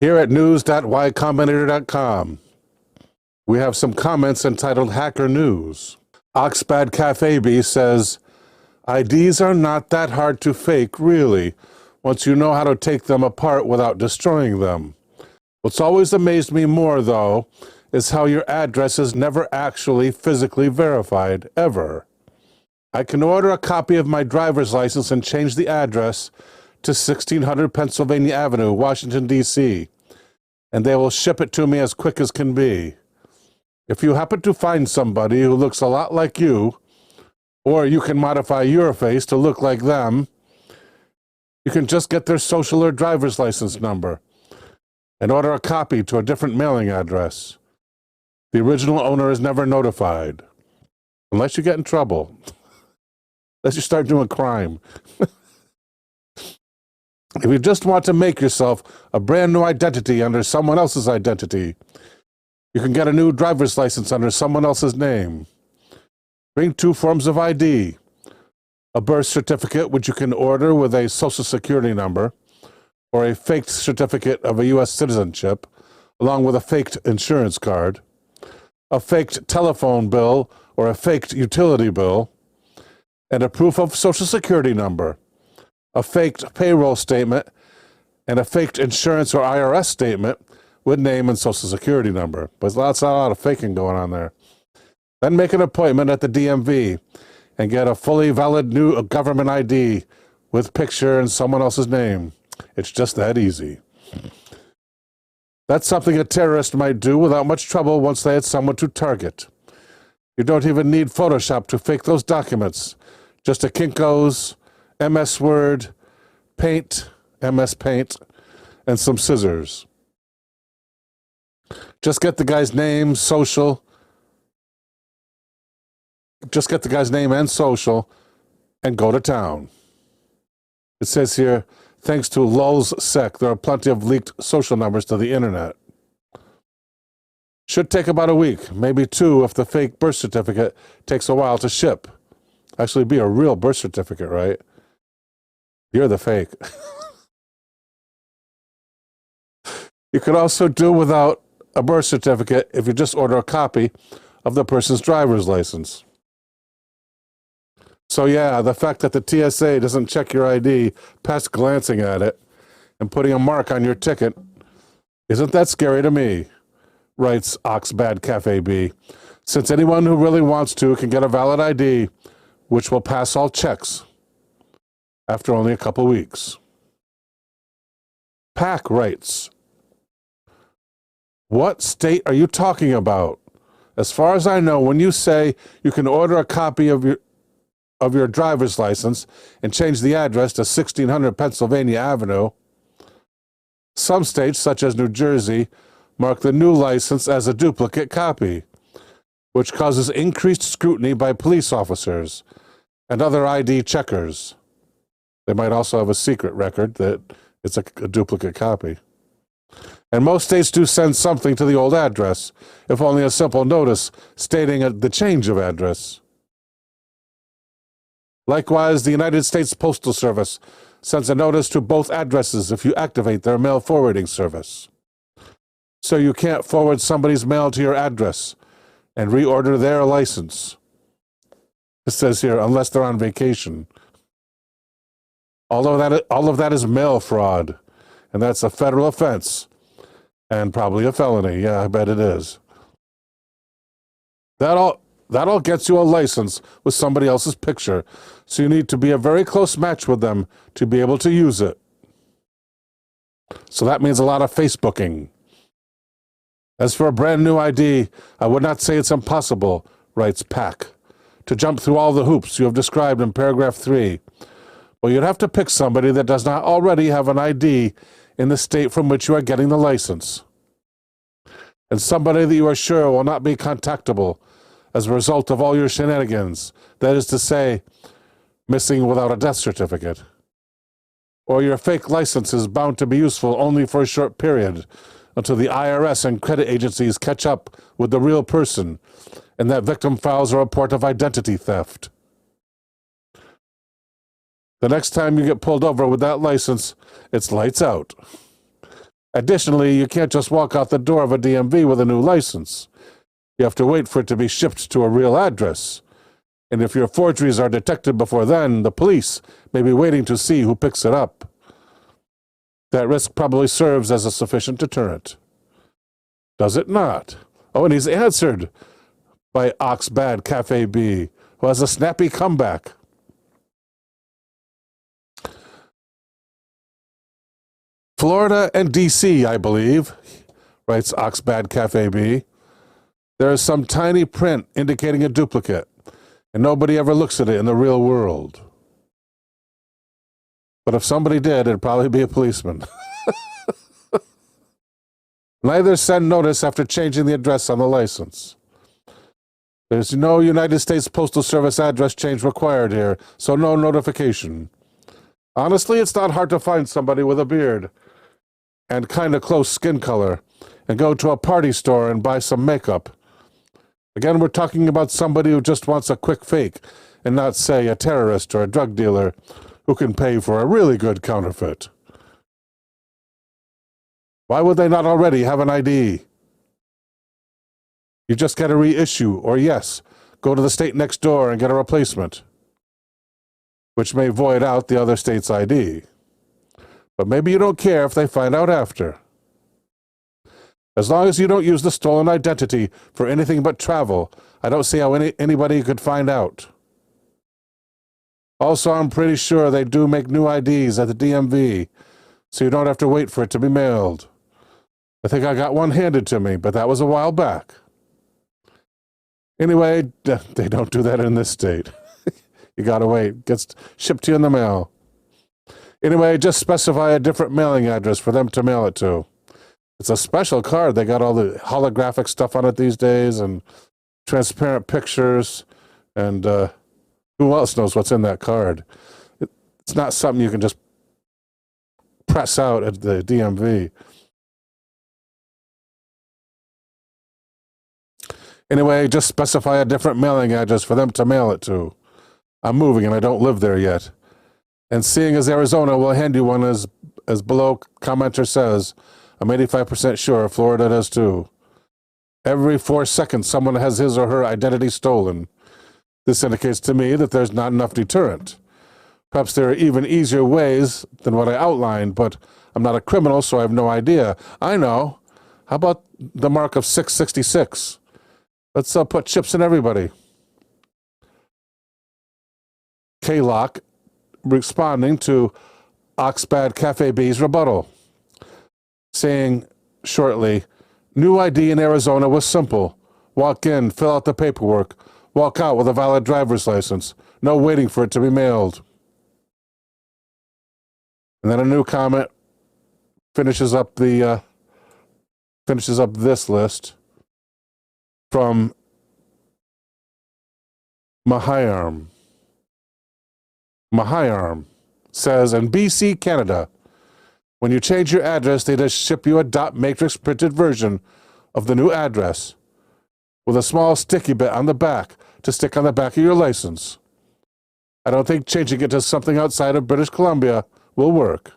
Here at news.ycombinator.com, we have some comments entitled Hacker News. Oxbad Cafe B says, IDs are not that hard to fake, really, once you know how to take them apart without destroying them. What's always amazed me more, though, is how your address is never actually physically verified, ever. I can order a copy of my driver's license and change the address to 1600 Pennsylvania Avenue, Washington, D.C., and they will ship it to me as quick as can be. If you happen to find somebody who looks a lot like you, or you can modify your face to look like them, you can just get their social or driver's license number and order a copy to a different mailing address. The original owner is never notified, unless you get in trouble, unless you start doing crime. If you just want to make yourself a brand new identity under someone else's identity, you can get a new driver's license under someone else's name. Bring 2 forms of ID, a birth certificate, which you can order with a social security number, or a faked certificate of a U.S. citizenship, along with a faked insurance card, a faked telephone bill or a faked utility bill, and a proof of social security number, a faked payroll statement, and a faked insurance or IRS statement with name and social security number. But there's a lot of faking going on there. Then make an appointment at the DMV and get a fully valid new government ID with picture and someone else's name. It's just that easy. That's something a terrorist might do without much trouble once they had someone to target. You don't even need Photoshop to fake those documents. Just a Kinko's, MS Word, Paint, MS Paint, and some scissors. Just get the guy's name, social. Just get the guy's name and social and go to town. It says here, thanks to lulzsec, there are plenty of leaked social numbers to the internet. Should take about a week, maybe 2 if the fake birth certificate takes a while to ship. Actually be a real birth certificate, right? You're the fake. You could also do without a birth certificate if you just order a copy of the person's driver's license. So yeah, the fact that the TSA doesn't check your ID past glancing at it and putting a mark on your ticket, isn't that scary to me, writes Oxbad Cafe B, since anyone who really wants to can get a valid ID, which will pass all checks after only a couple weeks. Pack writes, what state are you talking about? As far as I know, when you say you can order a copy of your driver's license and change the address to 1600 Pennsylvania Avenue, some states, such as New Jersey, mark the new license as a duplicate copy, which causes increased scrutiny by police officers and other ID checkers. They might also have a secret record that it's a duplicate copy. And most states do send something to the old address, if only a simple notice stating the change of address. Likewise, the United States Postal Service sends a notice to both addresses if you activate their mail forwarding service. So you can't forward somebody's mail to your address and reorder their license. It says here, unless they're on vacation. All of that is mail fraud, and that's a federal offense, and probably a felony. Yeah, I bet it is. That all gets you a license with somebody else's picture, so you need to be a very close match with them to be able to use it. So that means a lot of Facebooking. As for a brand new ID, I would not say it's impossible, writes Pack, to jump through all the hoops you have described in paragraph 3. Well, you'd have to pick somebody that does not already have an ID in the state from which you are getting the license, and somebody that you are sure will not be contactable as a result of all your shenanigans, that is to say, missing without a death certificate. Or your fake license is bound to be useful only for a short period, until the IRS and credit agencies catch up with the real person, and that victim files a report of identity theft. The next time you get pulled over with that license, it's lights out. Additionally, you can't just walk out the door of a DMV with a new license. You have to wait for it to be shipped to a real address. And if your forgeries are detected before then, the police may be waiting to see who picks it up. That risk probably serves as a sufficient deterrent. Does it not? Oh, and he's answered by Oxbad Cafe B, who has a snappy comeback. Florida and D.C., I believe, writes Oxbad Cafe B. There is some tiny print indicating a duplicate, and nobody ever looks at it in the real world. But if somebody did, it'd probably be a policeman. Neither send notice after changing the address on the license. There's no United States Postal Service address change required here, so no notification. Honestly, it's not hard to find somebody with a beard and kind of close skin color and go to a party store and buy some makeup. Again, we're talking about somebody who just wants a quick fake and not, say, a terrorist or a drug dealer who can pay for a really good counterfeit. Why would they not already have an ID? You just get a reissue, or yes, go to the state next door and get a replacement, which may void out the other state's ID. But maybe you don't care if they find out after. As long as you don't use the stolen identity for anything but travel, I don't see how anybody could find out. Also, I'm pretty sure they do make new IDs at the DMV, so you don't have to wait for it to be mailed. I think I got one handed to me, but that was a while back. Anyway, they don't do that in this state. You gotta wait. It gets shipped to you in the mail. Anyway, just specify a different mailing address for them to mail it to. It's a special card. They got all the holographic stuff on it these days and transparent pictures. And who else knows what's in that card? It's not something you can just press out at the DMV. Anyway, just specify a different mailing address for them to mail it to. I'm moving and I don't live there yet. And seeing as Arizona will hand you one as below commenter says, I'm 85% sure Florida does too. Every 4 seconds someone has his or her identity stolen. This indicates to me that there's not enough deterrent. Perhaps there are even easier ways than what I outlined, but I'm not a criminal, so I have no idea. I know. How about the mark of 666? Let's put chips in everybody. K-Lock responding to Oxbad Cafe B's rebuttal, saying shortly, new ID in Arizona was simple. Walk in, fill out the paperwork, walk out with a valid driver's license. No waiting for it to be mailed. And then a new comment finishes up this list from Mahayarm. Mahayarm says, in BC, Canada, when you change your address, they just ship you a dot matrix printed version of the new address with a small sticky bit on the back to stick on the back of your license. I don't think changing it to something outside of British Columbia will work.